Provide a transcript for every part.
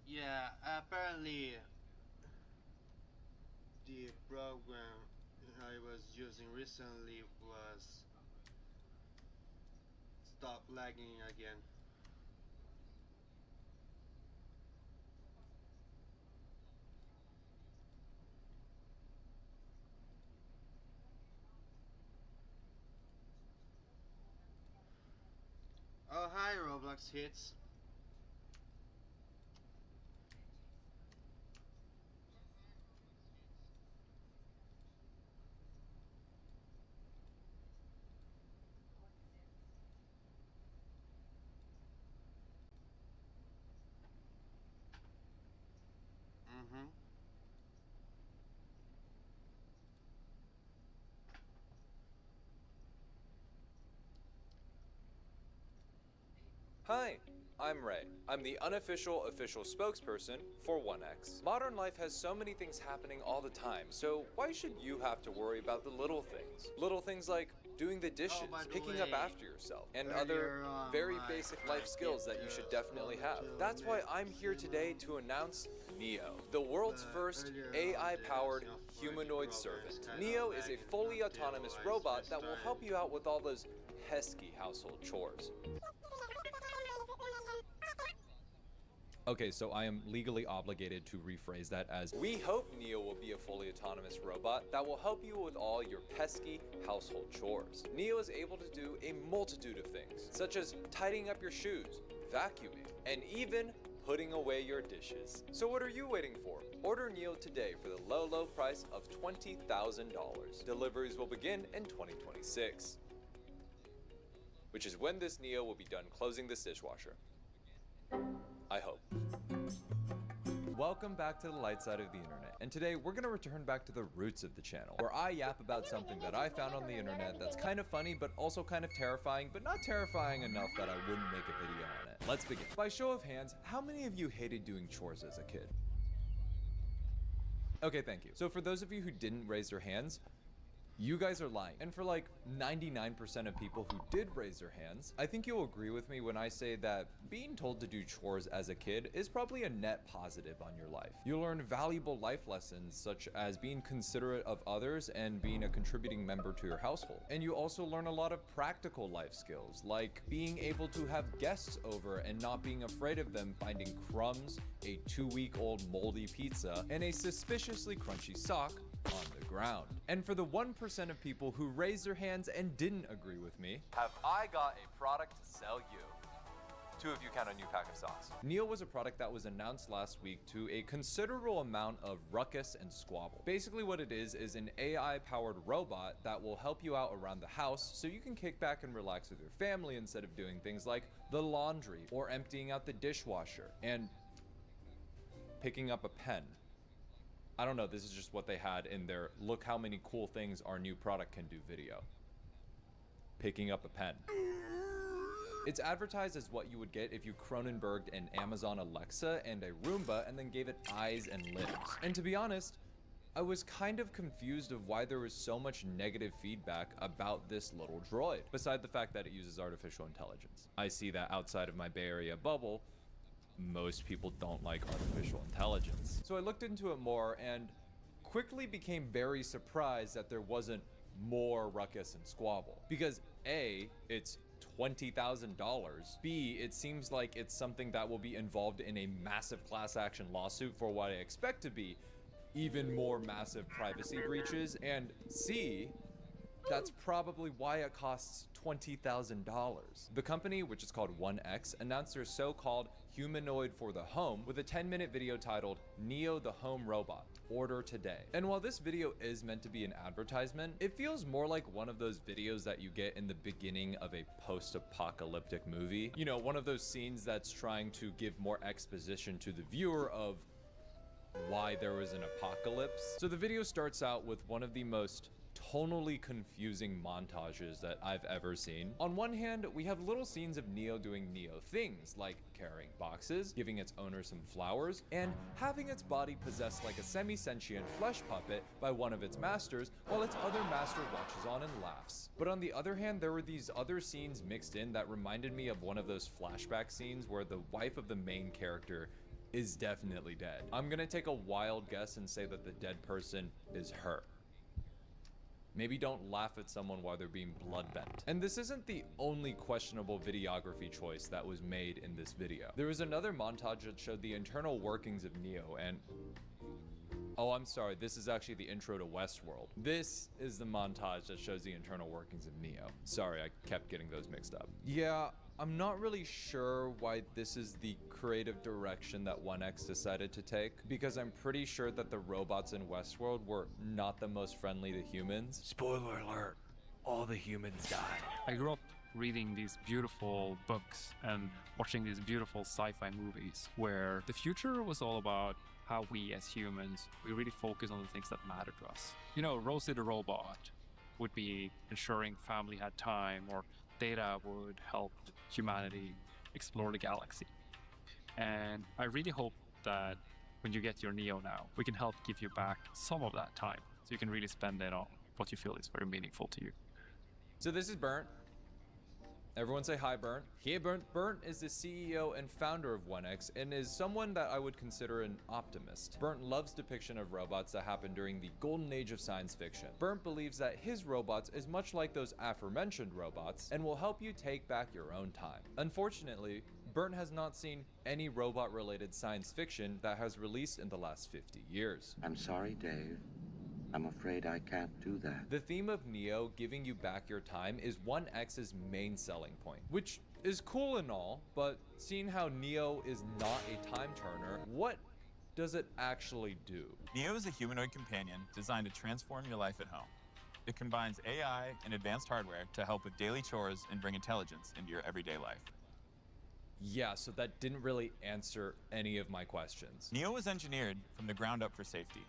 Yeah, apparently the program I was using recently was stopped lagging again. Oh hi Roblox hits. Mm-hmm. Hi, I'm Ray. I'm the unofficial official spokesperson for 1X. Modern life has so many things happening all the time, so why should you have to worry about the little things? Little things like doing the dishes, Oh, by the picking up way, after yourself, and other earlier very my basic my life kid skills that you should just told definitely me have. to That's why make I'm here today cinema, to announce Neo, the world's but first earlier the AI-powered C4D humanoid program servant. started Neo is a lagging fully until autonomous I robot that will restarted. help you out with all those pesky household chores. Okay, so I am legally obligated to rephrase that as we hope Neo will be a fully autonomous robot that will help you with all your pesky household chores. Neo is able to do a multitude of things, such as tidying up your shoes, vacuuming, and even putting away your dishes. So what are you waiting for? Order Neo today for the low price of $20,000. Deliveries will begin in 2026, which is when this Neo will be done closing this dishwasher. I hope. Welcome back to the light side of the internet, and today we're gonna return back to the roots of the channel, where I yap about something that I found on the internet that's kind of funny, but also kind of terrifying, but not terrifying enough that I wouldn't make a video on it. Let's begin. By show of hands, how many of you hated doing chores as a kid? Okay, thank you. So for those of you who didn't raise your hands, you guys are lying. And for like 99% of people who did raise their hands, I think you'll agree with me when I say that being told to do chores as a kid is probably a net positive on your life. You'll learn valuable life lessons such as being considerate of others and being a contributing member to your household. And you also learn a lot of practical life skills, like being able to have guests over and not being afraid of them finding crumbs, a 2-week-old moldy pizza, and a suspiciously crunchy sock on the the ground. And for the 1% of people who raised their hands and didn't agree with me, have I got a product to sell you. 2 of you count a new pack of socks. Neo was a product that was announced last week to a considerable amount of ruckus and squabble. Basically what it is an AI-powered robot that will help you out around the house so you can kick back and relax with your family instead of doing things like the laundry or emptying out the dishwasher and picking up a pen. I don't know, this is just what they had in their look how many cool things our new product can do video. Picking up a pen. It's advertised as what you would get if you Cronenberged an Amazon Alexa and a Roomba and then gave it eyes and limbs. And to be honest, I was kind of confused of why there was so much negative feedback about this little droid, beside the fact that it uses artificial intelligence. I see that outside of my Bay Area bubble, most people don't like artificial intelligence. So I looked into it more and quickly became very surprised that there wasn't more ruckus and squabble. Because A, it's $20,000. B, it seems like it's something that will be involved in a massive class action lawsuit for what I expect to be even more massive privacy breaches. And C, that's probably why it costs $20,000. The company, which is called 1X, announced their so-called humanoid for the home with a 10-minute video titled Neo the Home Robot, order today. And while this video is meant to be an advertisement, it feels more like one of those videos that you get in the beginning of a post-apocalyptic movie. You know, one of those scenes that's trying to give more exposition to the viewer of why there was an apocalypse. So the video starts out with one of the most tonally confusing montages that I've ever seen. On one hand, we have little scenes of Neo doing Neo things, like carrying boxes, giving its owner some flowers, and having its body possessed like a semi-sentient flesh puppet by one of its masters, while its other master watches on and laughs. But on the other hand, there were these other scenes mixed in that reminded me of one of those flashback scenes where the wife of the main character is definitely dead. I'm gonna take a wild guess and say that the dead person is her. Maybe don't laugh at someone while they're being blood-bent. And this isn't the only questionable videography choice that was made in this video. There was another montage that showed the internal workings of Neo and... Oh, I'm sorry, this is actually the intro to Westworld. This is the montage that shows the internal workings of Neo. Sorry, I kept getting those mixed up. Yeah, I'm not really sure why this is the creative direction that 1X decided to take, because I'm pretty sure that the robots in Westworld were not the most friendly to humans. Spoiler alert, all the humans died. I grew up reading these beautiful books and watching these beautiful sci-fi movies where the future was all about how we as humans, we really focus on the things that matter to us. You know, Rosie the robot would be ensuring family had time, or Data would help humanity explore the galaxy. And I really hope that when you get your Neo now, we can help give you back some of that time, so you can really spend it on what you feel is very meaningful to you. So this is Burnt. Everyone say hi, Burnt. Hey, Burnt. Burnt is the CEO and founder of 1X and is someone that I would consider an optimist. Burnt loves depiction of robots that happened during the golden age of science fiction. Burnt believes that his robots is much like those aforementioned robots and will help you take back your own time. Unfortunately, Burnt has not seen any robot-related science fiction that has released in the last 50 years. I'm sorry, Dave. I'm afraid I can't do that. The theme of Neo giving you back your time is 1X's main selling point, which is cool and all, but seeing how Neo is not a time turner, what does it actually do? Neo is a humanoid companion designed to transform your life at home. It combines AI and advanced hardware to help with daily chores and bring intelligence into your everyday life. Yeah, so that didn't really answer any of my questions. Neo was engineered from the ground up for safety.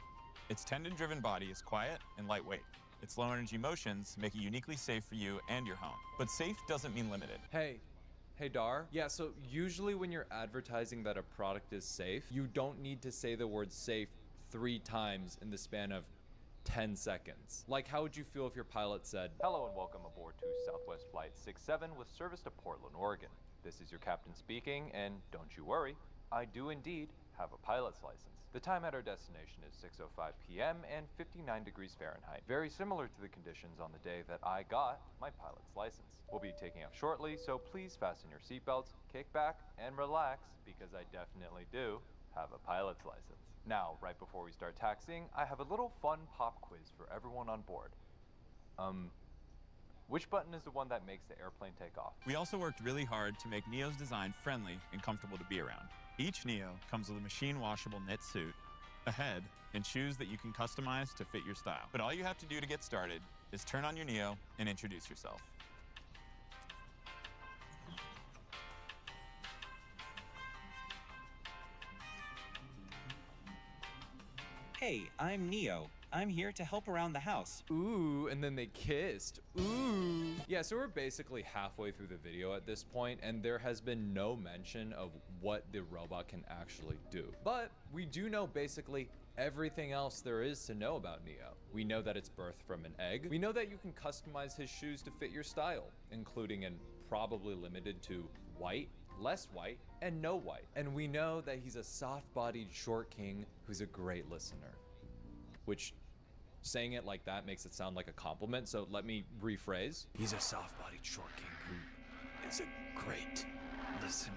Its tendon-driven body is quiet and lightweight. Its low-energy motions make it uniquely safe for you and your home. But safe doesn't mean limited. Hey Dar. Yeah, so usually when you're advertising that a product is safe, you don't need to say the word safe 3 times in the span of 10 seconds. Like, how would you feel if your pilot said, "Hello and welcome aboard to Southwest Flight 67 with service to Portland, Oregon. This is your captain speaking, and don't you worry, I do indeed have a pilot's license. The time at our destination is 6:05 p.m. and 59 degrees Fahrenheit. Very similar to the conditions on the day that I got my pilot's license. We'll be taking off shortly, so please fasten your seatbelts, kick back, and relax, because I definitely do have a pilot's license." Now, right before we start taxiing, I have a little fun pop quiz for everyone on board. Which button is the one that makes the airplane take off? We also worked really hard to make Neo's design friendly and comfortable to be around. Each Neo comes with a machine washable knit suit, a head, and shoes that you can customize to fit your style. But all you have to do to get started is turn on your Neo and introduce yourself. Hey, I'm Neo. I'm here to help around the house. Ooh, and then they kissed. Ooh. Yeah, so we're basically halfway through the video at this point, and there has been no mention of what the robot can actually do. But we do know basically everything else there is to know about Neo. We know that it's birthed from an egg. We know that you can customize his shoes to fit your style, including and probably limited to white, less white, and no white. And we know that he's a soft-bodied short king who's a great listener. Which, saying it like that makes it sound like a compliment, so let me rephrase. He's a soft-bodied short king who is a great listener.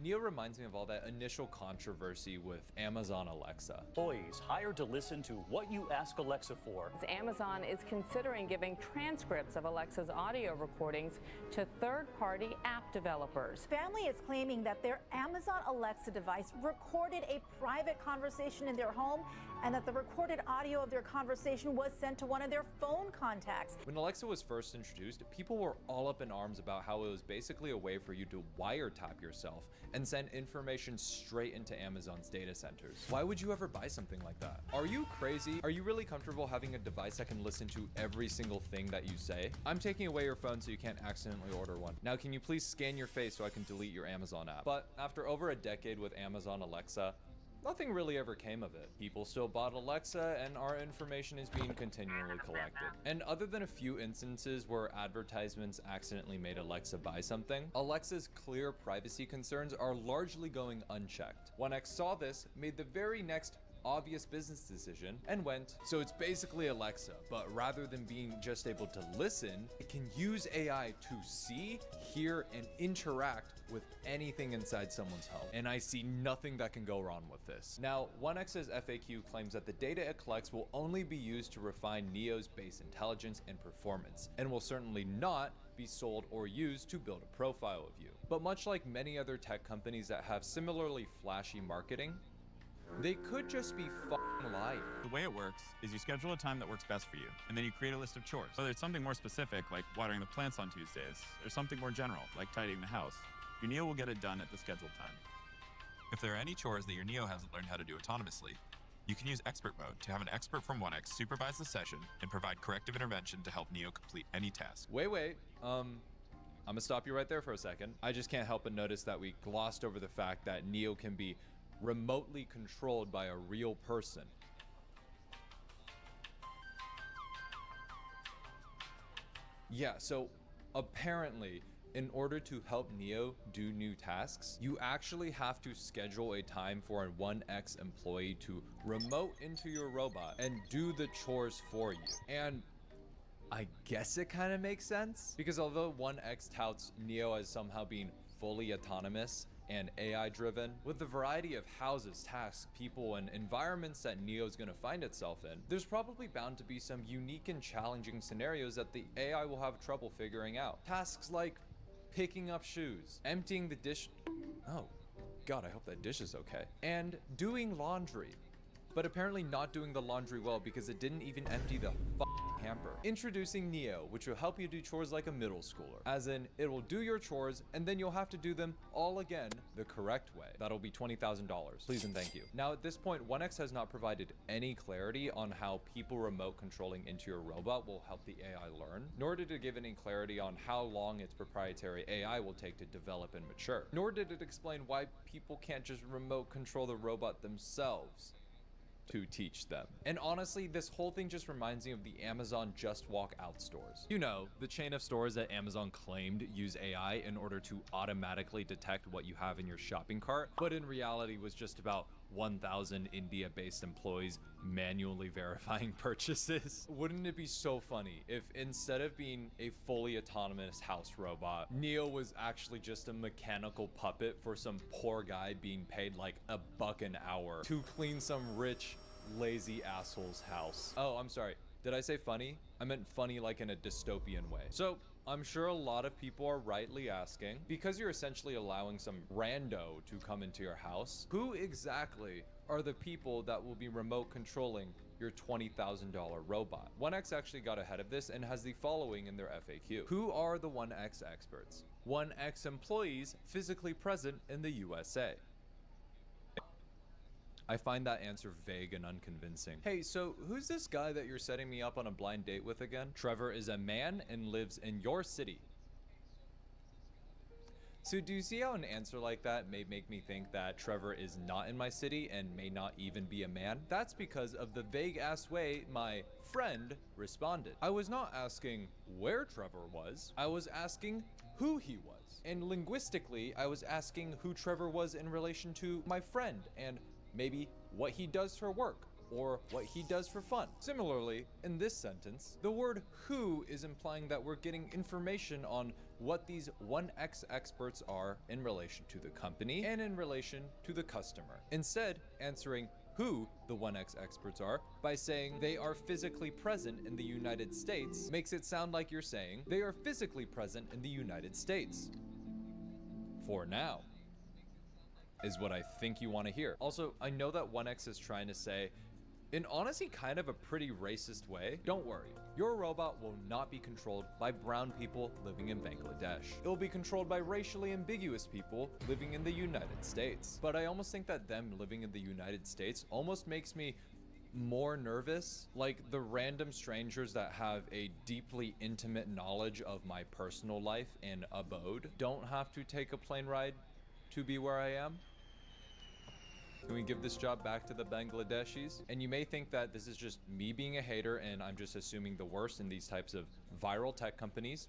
Neo reminds me of all that initial controversy with Amazon Alexa. Employees hired to listen to what you ask Alexa for. Amazon is considering giving transcripts of Alexa's audio recordings to third-party app developers. Family is claiming that their Amazon Alexa device recorded a private conversation in their home and that the recorded audio of their conversation was sent to one of their phone contacts. When Alexa was first introduced, people were all up in arms about how it was basically a way for you to wiretap yourself and send information straight into Amazon's data centers. Why would you ever buy something like that? Are you crazy? Are you really comfortable having a device that can listen to every single thing that you say? I'm taking away your phone so you can't accidentally order one. Now, can you please scan your face so I can delete your Amazon app? But after over a decade with Amazon Alexa, nothing really ever came of it. People still bought Alexa, and our information is being continually collected. And other than a few instances where advertisements accidentally made Alexa buy something, Alexa's clear privacy concerns are largely going unchecked. 1X saw this, made the very next obvious business decision, and went, so it's basically Alexa, but rather than being just able to listen, it can use AI to see, hear, and interact with anything inside someone's home. And I see nothing that can go wrong with this. Now, 1X's FAQ claims that the data it collects will only be used to refine Neo's base intelligence and performance, and will certainly not be sold or used to build a profile of you. But much like many other tech companies that have similarly flashy marketing, they could just be f***ing lying. The way it works is you schedule a time that works best for you, and then you create a list of chores. Whether it's something more specific, like watering the plants on Tuesdays, or something more general, like tidying the house, your Neo will get it done at the scheduled time. If there are any chores that your Neo hasn't learned how to do autonomously, you can use expert mode to have an expert from 1X supervise the session and provide corrective intervention to help Neo complete any task. Wait, I'm gonna stop you right there for a second. I just can't help but notice that we glossed over the fact that Neo can be remotely controlled by a real person. Yeah, so apparently, in order to help Neo do new tasks, you actually have to schedule a time for a 1X employee to remote into your robot and do the chores for you. And I guess it kind of makes sense, because although 1X touts Neo as somehow being fully autonomous and AI driven, with the variety of houses, tasks, people, and environments that Neo's gonna find itself in, there's probably bound to be some unique and challenging scenarios that the AI will have trouble figuring out. Tasks like picking up shoes, emptying the dish, oh God, I hope that dish is okay, and doing laundry. But apparently not doing the laundry well because it didn't even empty the hamper. Introducing Neo, which will help you do chores like a middle schooler. As in, it will do your chores and then you'll have to do them all again the correct way. That'll be $20,000. Please and thank you. Now at this point, 1X has not provided any clarity on how people remote controlling into your robot will help the AI learn, nor did it give any clarity on how long its proprietary AI will take to develop and mature. Nor did it explain why people can't just remote control the robot themselves to teach them. And honestly, this whole thing just reminds me of the Amazon Just Walk Out stores. You know, the chain of stores that Amazon claimed use AI in order to automatically detect what you have in your shopping cart, but in reality was just about 1,000 India-based employees manually verifying purchases. Wouldn't it be so funny if instead of being a fully autonomous house robot, Neo was actually just a mechanical puppet for some poor guy being paid like $1 an hour to clean some rich, lazy asshole's house? Oh, I'm sorry. Did I say funny? I meant funny like in a dystopian way. So, I'm sure a lot of people are rightly asking, because you're essentially allowing some rando to come into your house, who exactly are the people that will be remote controlling your $20,000 robot? 1X actually got ahead of this and has the following in their FAQ. Who are the 1X experts? 1X employees physically present in the USA. I find that answer vague and unconvincing. Hey, so who's this guy that you're setting me up on a blind date with again? Trevor is a man and lives in your city. So do you see how an answer like that may make me think that Trevor is not in my city and may not even be a man? That's because of the vague ass way my friend responded. I was not asking where Trevor was, I was asking who he was. And linguistically, I was asking who Trevor was in relation to my friend and maybe what he does for work or what he does for fun. Similarly, in this sentence, the word who is implying that we're getting information on what these 1X experts are in relation to the company and in relation to the customer. Instead, answering who the 1X experts are by saying they are physically present in the United States makes it sound like you're saying they are physically present in the United States. For now. Is what I think you want to hear. Also, I know that 1X is trying to say, in honestly kind of a pretty racist way, don't worry, your robot will not be controlled by brown people living in Bangladesh. It will be controlled by racially ambiguous people living in the United States. But I almost think that them living in the United States almost makes me more nervous. Like the random strangers that have a deeply intimate knowledge of my personal life and abode don't have to take a plane ride to be where I am. Can we give this job back to the Bangladeshis? And you may think that this is just me being a hater and I'm just assuming the worst in these types of viral tech companies.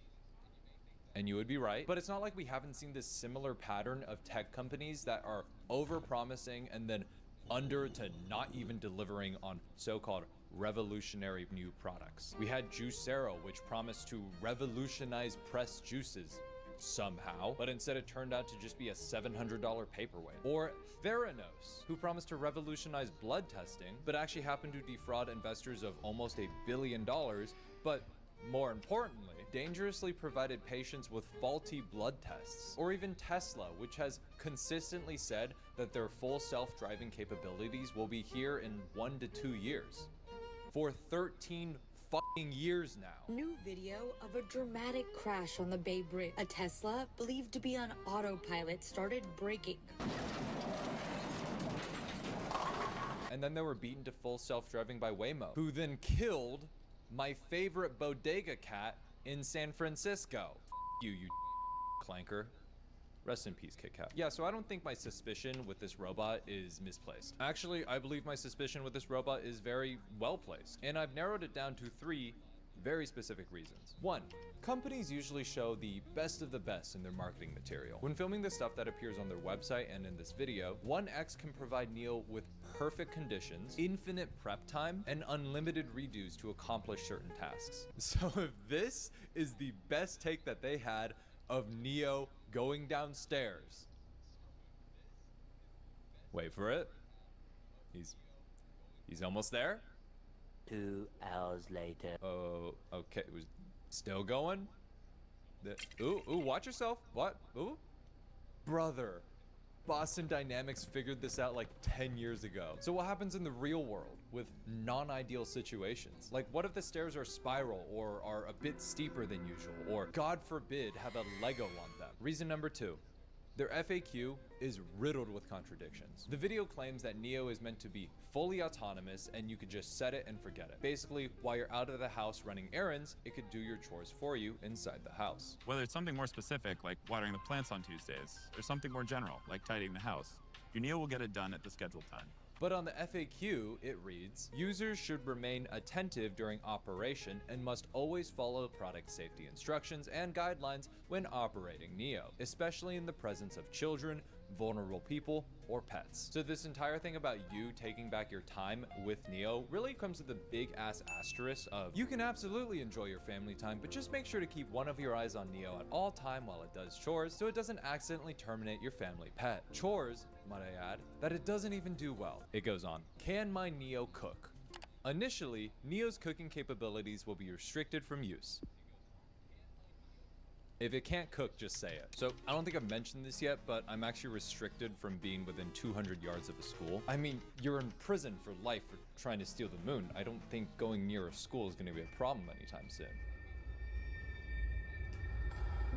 And you would be right. But it's not like we haven't seen this similar pattern of tech companies that are over-promising and then under to not even delivering on so-called revolutionary new products. We had Juicero, which promised to revolutionize pressed juices somehow, but instead it turned out to just be a $700 paperweight. Or Theranos, who promised to revolutionize blood testing, but actually happened to defraud investors of almost $1 billion, but more importantly, dangerously provided patients with faulty blood tests. Or even Tesla, which has consistently said that their full self-driving capabilities will be here in 1 to 2 years. For 13 fucking years now. New video of a dramatic crash on the Bay Bridge. A Tesla, believed to be on autopilot, started braking. And then they were beaten to full self-driving by Waymo, who then killed my favorite bodega cat in San Francisco. You clanker. Rest in peace, Kit Kat. Yeah, so I don't think my suspicion with this robot is misplaced. Actually, I believe my suspicion with this robot is very well placed. And I've narrowed it down to 3 very specific reasons. 1, companies usually show the best of the best in their marketing material. When filming the stuff that appears on their website and in this video, 1X can provide Neo with perfect conditions, infinite prep time, and unlimited redos to accomplish certain tasks. So if this is the best take that they had of Neo going downstairs. Wait for it. He's almost there. 2 hours later. Oh, okay. It was still going. Ooh, watch yourself. What? Ooh. Brother, Boston Dynamics figured this out like 10 years ago. So what happens in the real world with non-ideal situations? Like what if the stairs are spiral or are a bit steeper than usual, or God forbid have a Lego on them? Reason number 2, their FAQ is riddled with contradictions. The video claims that Neo is meant to be fully autonomous and you could just set it and forget it. Basically, while you're out of the house running errands, it could do your chores for you inside the house. Whether it's something more specific, like watering the plants on Tuesdays, or something more general, like tidying the house, your Neo will get it done at the scheduled time. But on the FAQ, it reads, users should remain attentive during operation and must always follow product safety instructions and guidelines when operating Neo, especially in the presence of children, vulnerable people, or pets. So this entire thing about you taking back your time with Neo really comes with a big ass asterisk of you can absolutely enjoy your family time, but just make sure to keep one of your eyes on Neo at all time while it does chores so it doesn't accidentally terminate your family pet. Chores, might I add, that it doesn't even do well. It goes on. Can my Neo cook? Initially, Neo's cooking capabilities will be restricted from use. If it can't cook, just say it. So I don't think I've mentioned this yet, but I'm actually restricted from being within 200 yards of a school. I mean, you're in prison for life for trying to steal the moon. I don't think going near a school is gonna be a problem anytime soon.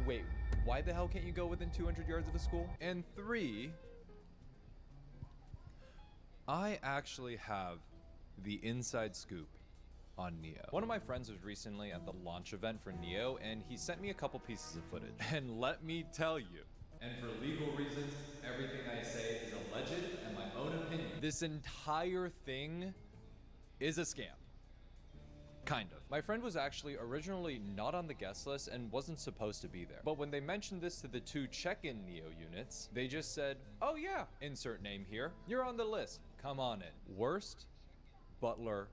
Wait, why the hell can't you go within 200 yards of a school? And 3, I actually have the inside scoop on Neo. One of my friends was recently at the launch event for Neo, and he sent me a couple pieces of footage. And let me tell you, and for legal reasons, everything I say is alleged and my own opinion. This entire thing is a scam. Kind of. My friend was actually originally not on the guest list and wasn't supposed to be there. But when they mentioned this to the 2 check-in Neo units, they just said, oh yeah, insert name here. You're on the list. Come on in. Worst butler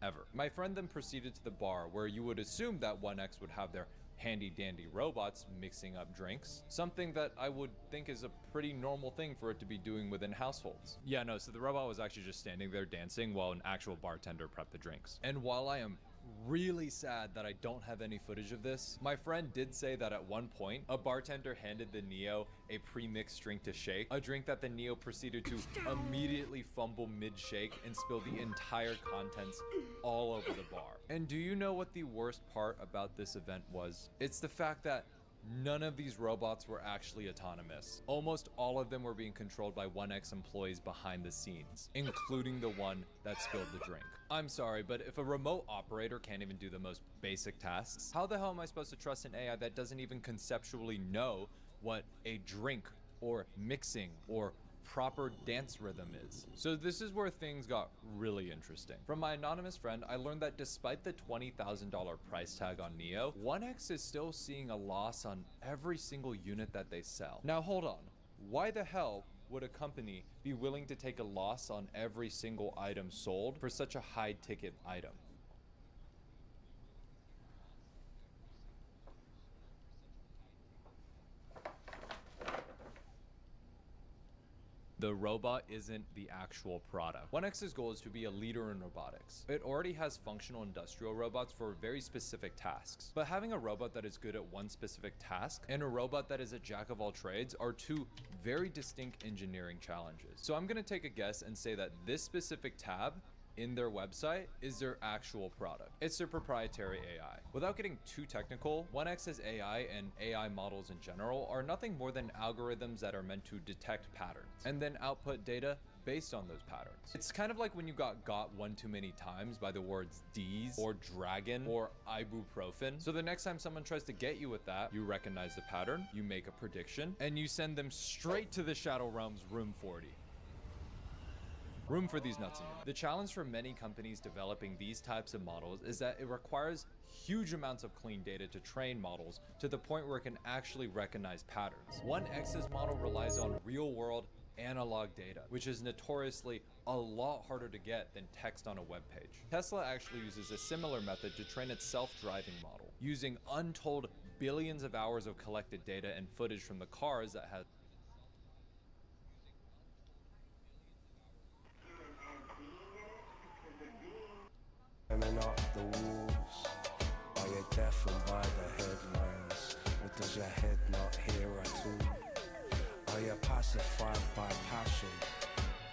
ever. My friend then proceeded to the bar where you would assume that 1X would have their handy dandy robots mixing up drinks, something that I would think is a pretty normal thing for it to be doing within households. Yeah, no, so the robot was actually just standing there dancing while an actual bartender prepped the drinks. And while I am really sad that I don't have any footage of this, my friend did say that at one point, a bartender handed the Neo a pre-mixed drink to shake, a drink that the Neo proceeded to immediately fumble mid-shake and spill the entire contents all over the bar. And do you know what the worst part about this event was? It's the fact that none of these robots were actually autonomous. Almost all of them were being controlled by 1X employees behind the scenes, including the one that spilled the drink. I'm sorry, but if a remote operator can't even do the most basic tasks, how the hell am I supposed to trust an AI that doesn't even conceptually know what a drink or mixing or proper dance rhythm is? So this is where things got really interesting. From my anonymous friend, I learned that despite the $20,000 price tag on Neo, 1X is still seeing a loss on every single unit that they sell. Now hold on, why the hell would a company be willing to take a loss on every single item sold for such a high ticket item? The robot isn't the actual product. 1X's goal is to be a leader in robotics. It already has functional industrial robots for very specific tasks, but having a robot that is good at one specific task and a robot that is a jack of all trades are 2 very distinct engineering challenges. So I'm gonna take a guess and say that this specific tab in their website is their actual product. It's their proprietary AI. Without getting too technical, 1X's AI and AI models in general are nothing more than algorithms that are meant to detect patterns and then output data based on those patterns. It's kind of like when you got one too many times by the words D's or dragon or ibuprofen. So the next time someone tries to get you with that, you recognize the pattern, you make a prediction, and you send them straight to the Shadow Realm's room 40. Room for these nuts in your mind. The challenge for many companies developing these types of models is that it requires huge amounts of clean data to train models to the point where it can actually recognize patterns. 1X's model relies on real-world analog data, which is notoriously a lot harder to get than text on a web page. Tesla actually uses a similar method to train its self-driving model, using untold billions of hours of collected data and footage from the cars that has Up the walls. Are you deafened by the headlines? Or does your head not hear at all? Are you pacified by passion?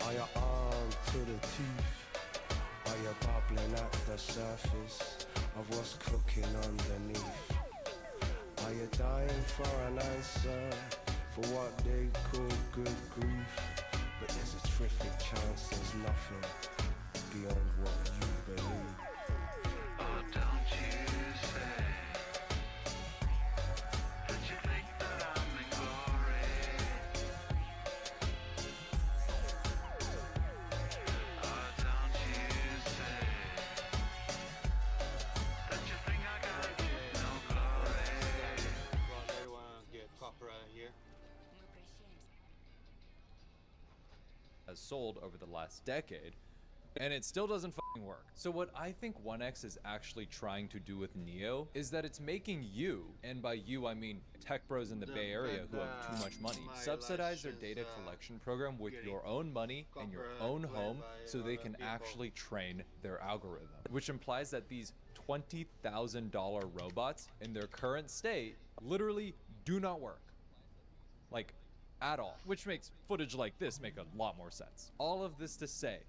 Are you armed to the teeth? Are you bubbling at the surface of what's cooking underneath? Are you dying for an answer for what they call good grief? But there's a terrific chance there's nothing beyond what you believe. Oh, don't you say that you think that I'm in glory? Oh, don't you say that you think I got no glory? Well, everyone get copper out of here. has sold over the last decade, and it still doesn't fucking work. So what I think 1X is actually trying to do with Neo is that it's making you, and by you I mean tech bros in the Bay Area who have too much money, subsidize their data collection program with your own money and your own home so they can actually train their algorithm. Which implies that these $20,000 robots in their current state literally do not work. Like, at all. Which makes footage like this make a lot more sense. All of this to say,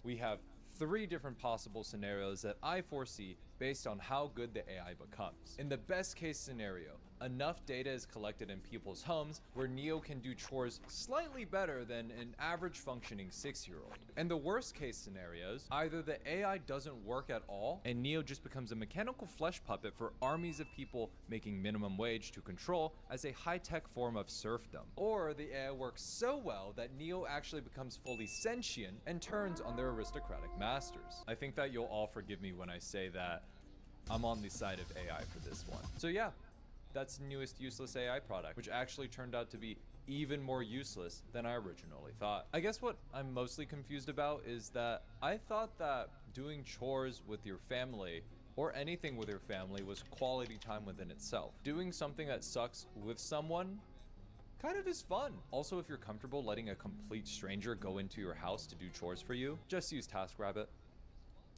we have 3 different possible scenarios that I foresee based on how good the AI becomes. In the best case scenario, enough data is collected in people's homes where Neo can do chores slightly better than an average functioning 6-year-old. In the worst case scenarios, either the AI doesn't work at all and Neo just becomes a mechanical flesh puppet for armies of people making minimum wage to control as a high-tech form of serfdom. Or the AI works so well that Neo actually becomes fully sentient and turns on their aristocratic masters. I think that you'll all forgive me when I say that I'm on the side of AI for this one. So yeah, that's the newest useless AI product, which actually turned out to be even more useless than I originally thought. I guess what I'm mostly confused about is that I thought that doing chores with your family or anything with your family was quality time within itself. Doing something that sucks with someone kind of is fun. Also, if you're comfortable letting a complete stranger go into your house to do chores for you, just use TaskRabbit.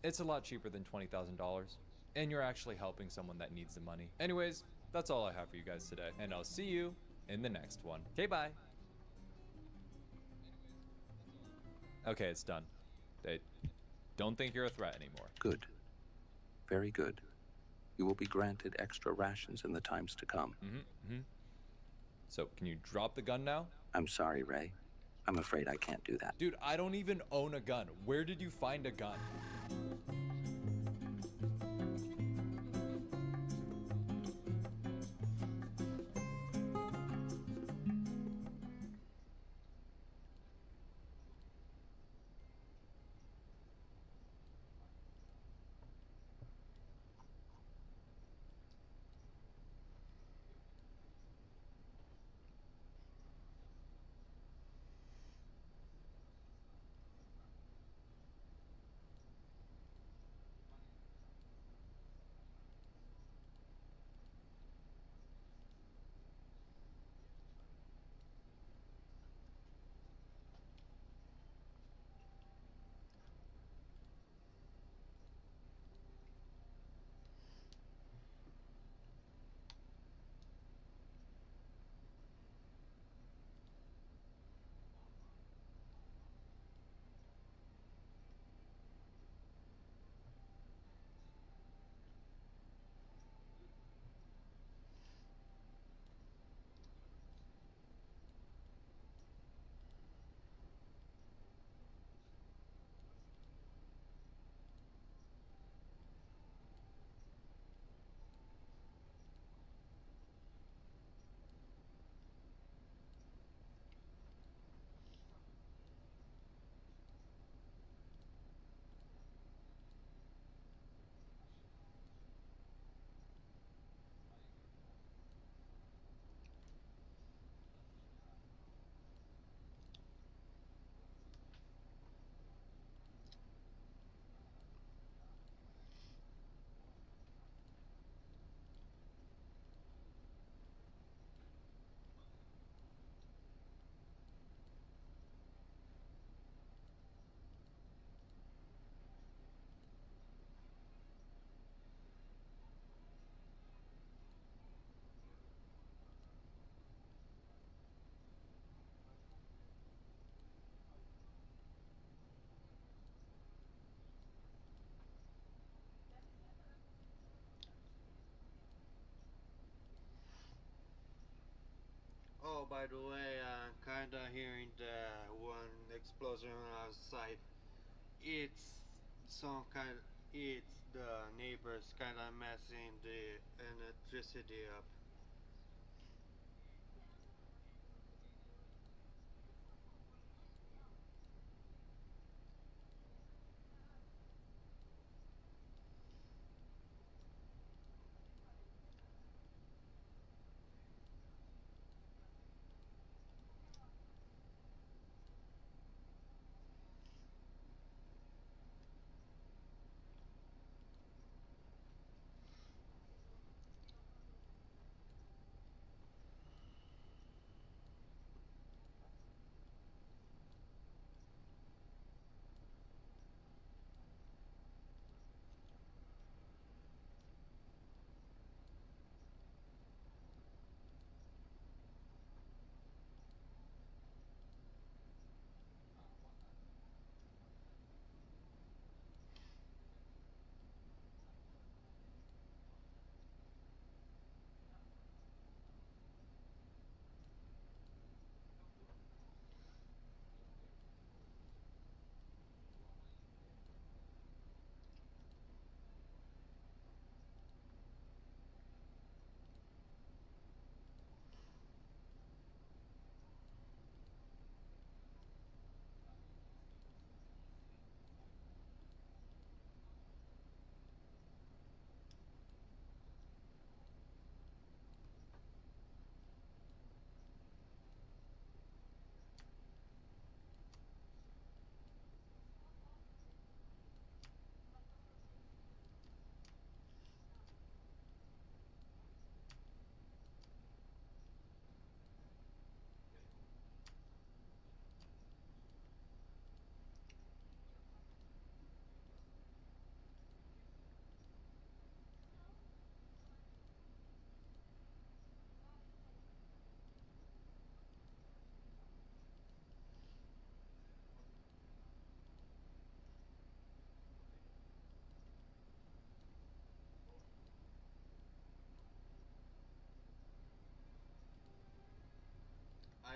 It's a lot cheaper than $20,000. And you're actually helping someone that needs the money. Anyways, that's all I have for you guys today, and I'll see you in the next one. Okay, bye. Okay, it's done. They don't think you're a threat anymore. Good. Very good. You will be granted extra rations in the times to come. So, can you drop the gun now? I'm sorry, Ray. I'm afraid I can't do that. Dude, I don't even own a gun. Where did you find a gun? Oh, by the way, I'm kinda hearing the one explosion outside. It's some kind. It's the neighbors kinda messing the electricity up.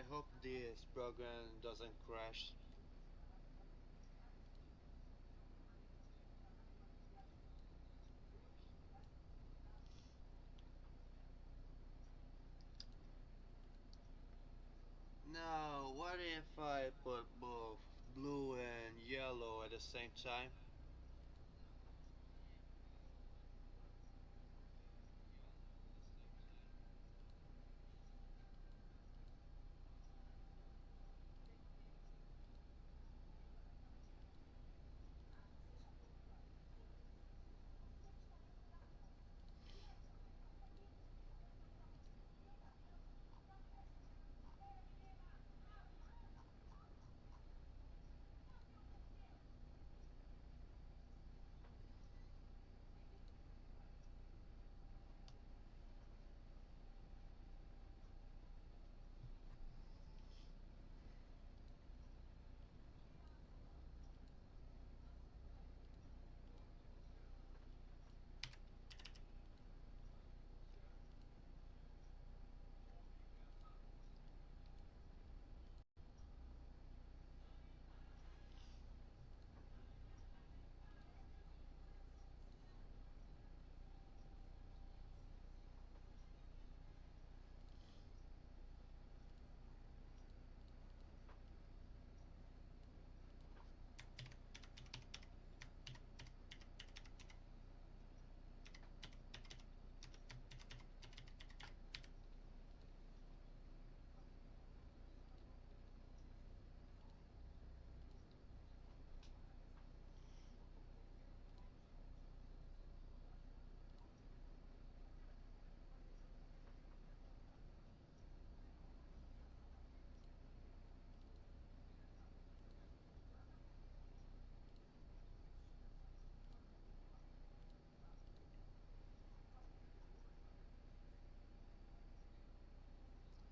hope this program doesn't crash. Now, what if I put both blue and yellow at the same time?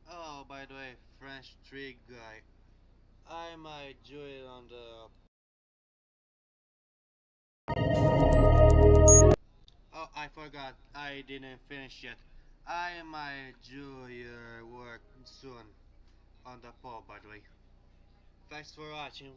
Oh, by the way, French Trig guy. I might do it on the. Oh, I forgot. I didn't finish yet. I might do your work soon on the poll, by the way. Thanks for watching.